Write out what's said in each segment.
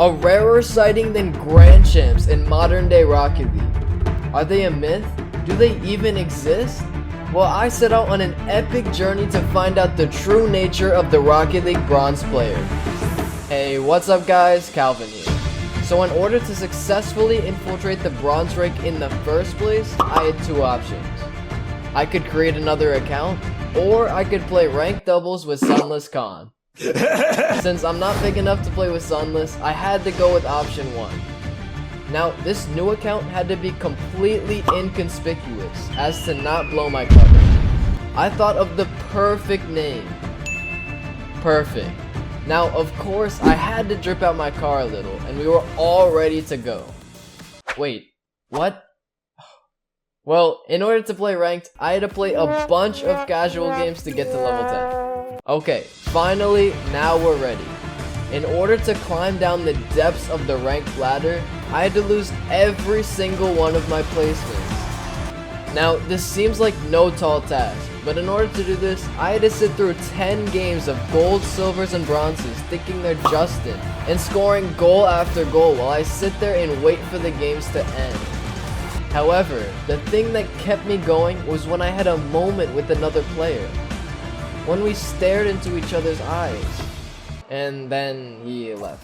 A rarer sighting than Grandchamps in modern day Rocket League. Are they a myth? Do they even exist? Well, I set out on an epic journey to find out the true nature of the Rocket League bronze player. Hey, what's up guys? Calvin here. So in order to successfully infiltrate the bronze rank in the first place, I had two options. I could create another account, or I could play ranked doubles with Sunless Khan. Since I'm not big enough to play with Sunless, I had to go with option 1. Now, this new account had to be completely inconspicuous as to not blow my cover. I thought of the perfect name. Perfect. Now, of course, I had to drip out my car a little, and we were all ready to go. Wait, what? Well, in order to play ranked, I had to play a bunch of casual games to get to level 10. Okay, finally, now we're ready. In order to climb down the depths of the ranked ladder, I had to lose every single one of my placements. Now, this seems like no tall task, but in order to do this, I had to sit through 10 games of gold, silvers, and bronzes thinking they're Justin, and scoring goal after goal while I sit there and wait for the games to end. However, the thing that kept me going was when I had a moment with another player. When we stared into each other's eyes. And then he left.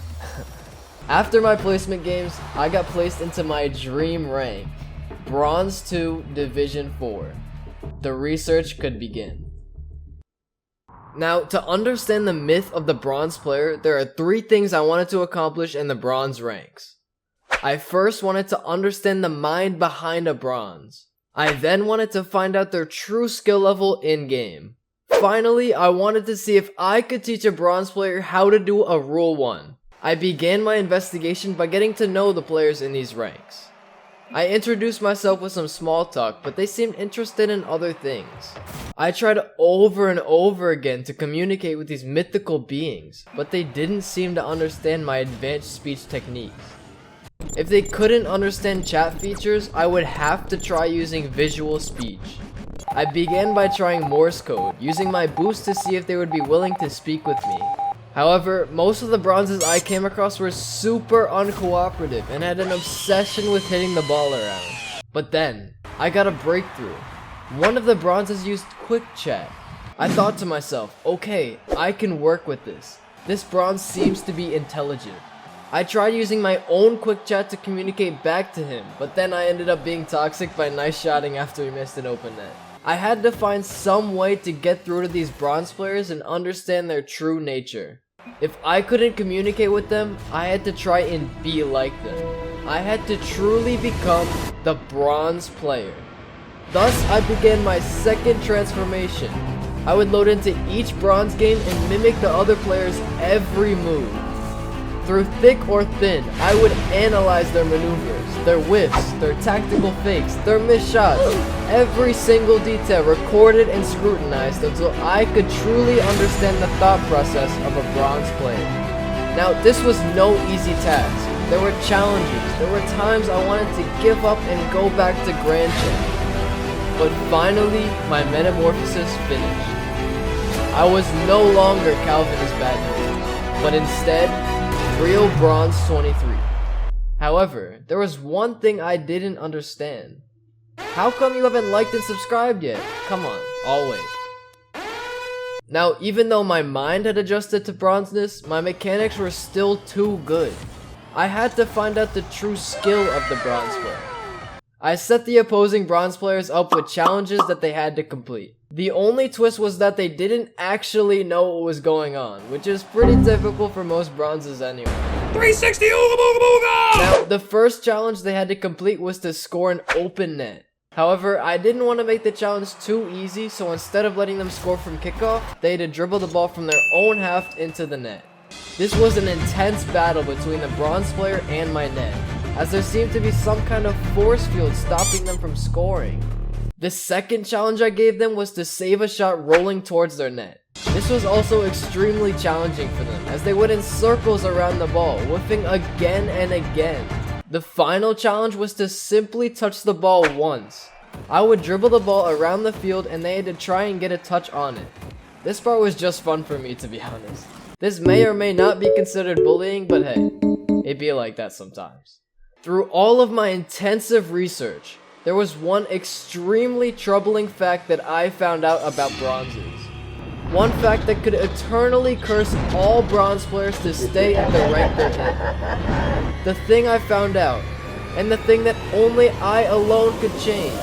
After my placement games, I got placed into my dream rank, Bronze 2 Division 4. The research could begin. Now, to understand the myth of the bronze player, there are 3 things I wanted to accomplish in the bronze ranks. I first wanted to understand the mind behind a bronze. I then wanted to find out their true skill level in-game. Finally, I wanted to see if I could teach a bronze player how to do a Rule 1. I began my investigation by getting to know the players in these ranks. I introduced myself with some small talk, but they seemed interested in other things. I tried over and over again to communicate with these mythical beings, but they didn't seem to understand my advanced speech techniques. If they couldn't understand chat features, I would have to try using visual speech. I began by trying Morse code, using my boost to see if they would be willing to speak with me. However, most of the bronzes I came across were super uncooperative and had an obsession with hitting the ball around. But then, I got a breakthrough. One of the bronzes used quick chat. I thought to myself, okay, I can work with this. This bronze seems to be intelligent. I tried using my own quick chat to communicate back to him, but then I ended up being toxic by nice shotting after he missed an open net. I had to find some way to get through to these bronze players and understand their true nature. If I couldn't communicate with them, I had to try and be like them. I had to truly become the bronze player. Thus, I began my second transformation. I would load into each bronze game and mimic the other players' every move. Through thick or thin, I would analyze their maneuvers, their whiffs, their tactical fakes, their missed shots, every single detail recorded and scrutinized until I could truly understand the thought process of a bronze player. Now, this was no easy task. There were challenges, there were times I wanted to give up and go back to Grandchamps. But finally, my metamorphosis finished. I was no longer Calvin's bad news, but instead, real Bronze 23. However, there was one thing I didn't understand. How come you haven't liked and subscribed yet? Come on, I'll wait. Now, even though my mind had adjusted to bronzeness, my mechanics were still too good. I had to find out the true skill of the bronze player. I set the opposing bronze players up with challenges that they had to complete. The only twist was that they didn't actually know what was going on, which is pretty typical for most bronzes anyway. 360 ooga booga booga! Now, the first challenge they had to complete was to score an open net. However, I didn't want to make the challenge too easy, so instead of letting them score from kickoff, they had to dribble the ball from their own half into the net. This was an intense battle between the bronze player and my net, as there seemed to be some kind of force field stopping them from scoring. The second challenge I gave them was to save a shot rolling towards their net. This was also extremely challenging for them, as they went in circles around the ball, whiffing again and again. The final challenge was to simply touch the ball once. I would dribble the ball around the field and they had to try and get a touch on it. This part was just fun for me, to be honest. This may or may not be considered bullying, but hey. It be like that sometimes. Through all of my intensive research, there was one extremely troubling fact that I found out about bronzes. One fact that could eternally curse all bronze players to stay at the rank they're in. The thing I found out, and the thing that only I alone could change,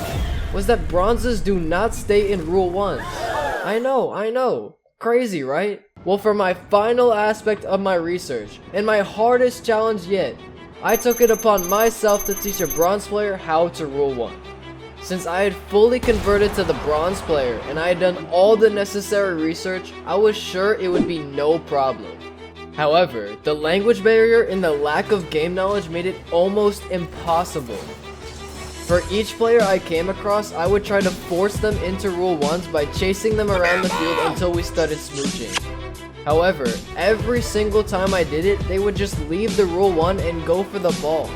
was that bronzes do not stay in Rule 1. I know. Crazy, right? Well, for my final aspect of my research, and my hardest challenge yet, I took it upon myself to teach a bronze player how to Rule 1. Since I had fully converted to the bronze player and I had done all the necessary research, I was sure it would be no problem. However, the language barrier and the lack of game knowledge made it almost impossible. For each player I came across, I would try to force them into Rule 1s by chasing them around the field until we started smooching. However, every single time I did it, they would just leave the Rule 1 and go for the ball.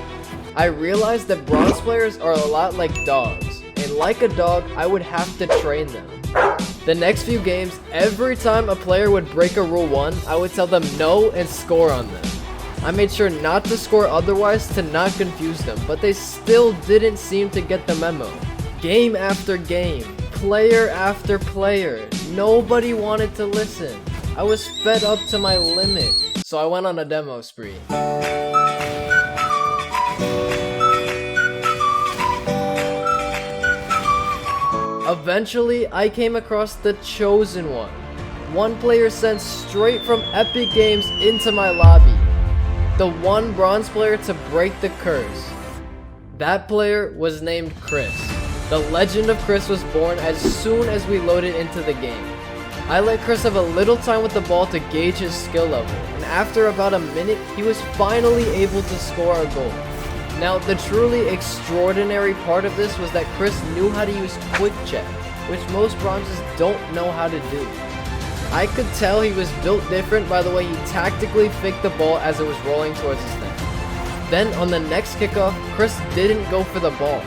I realized that bronze players are a lot like dogs, and like a dog, I would have to train them. The next few games, every time a player would break a Rule 1, I would tell them no and score on them. I made sure not to score otherwise to not confuse them, but they still didn't seem to get the memo. Game after game, player after player, nobody wanted to listen. I was fed up to my limit, so I went on a demo spree. Eventually, I came across the chosen one. One player sent straight from Epic Games into my lobby. The one bronze player to break the curse. That player was named Chris. The legend of Chris was born as soon as we loaded into the game. I let Chris have a little time with the ball to gauge his skill level, and after about a minute, he was finally able to score a goal. Now, the truly extraordinary part of this was that Chris knew how to use quick check, which most bronzes don't know how to do. I could tell he was built different by the way he tactically faked the ball as it was rolling towards his net. Then, on the next kickoff, Chris didn't go for the ball.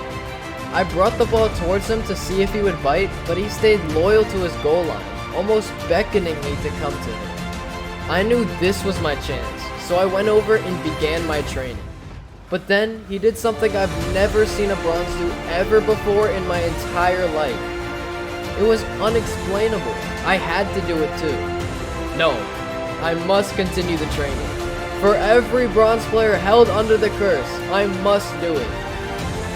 I brought the ball towards him to see if he would bite, but he stayed loyal to his goal line, almost beckoning me to come to him. I knew this was my chance, so I went over and began my training. But then, he did something I've never seen a bronze do ever before in my entire life. It was unexplainable. I had to do it too. No, I must continue the training. For every bronze player held under the curse, I must do it.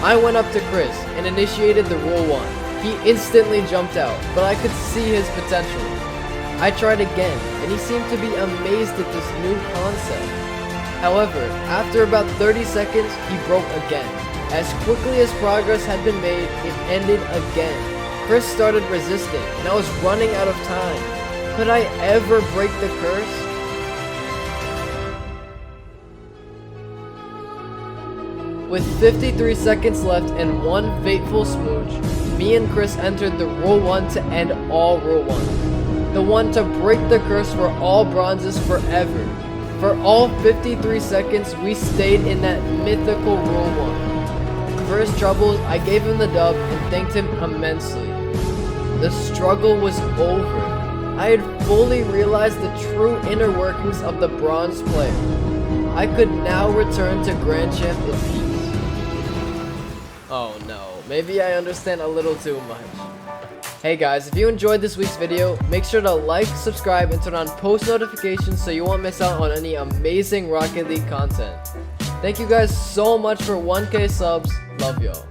I went up to Chris and initiated the Rule 1. He instantly jumped out, but I could see his potential. I tried again, and he seemed to be amazed at this new concept. However, after about 30 seconds, he broke again. As quickly as progress had been made, it ended again. Chris started resisting, and I was running out of time. Could I ever break the curse? With 53 seconds left and one fateful smooch, me and Chris entered the Rule 1 to end all Rule 1. The one to break the curse for all bronzes forever. For all 53 seconds, we stayed in that mythical Rule 1. For his troubles, I gave him the dub and thanked him immensely. The struggle was over. I had fully realized the true inner workings of the bronze player. I could now return to Grandchamp in peace. Oh no, maybe I understand a little too much. Hey guys, if you enjoyed this week's video, make sure to like, subscribe, and turn on post notifications so you won't miss out on any amazing Rocket League content. Thank you guys so much for 1K subs. Love y'all.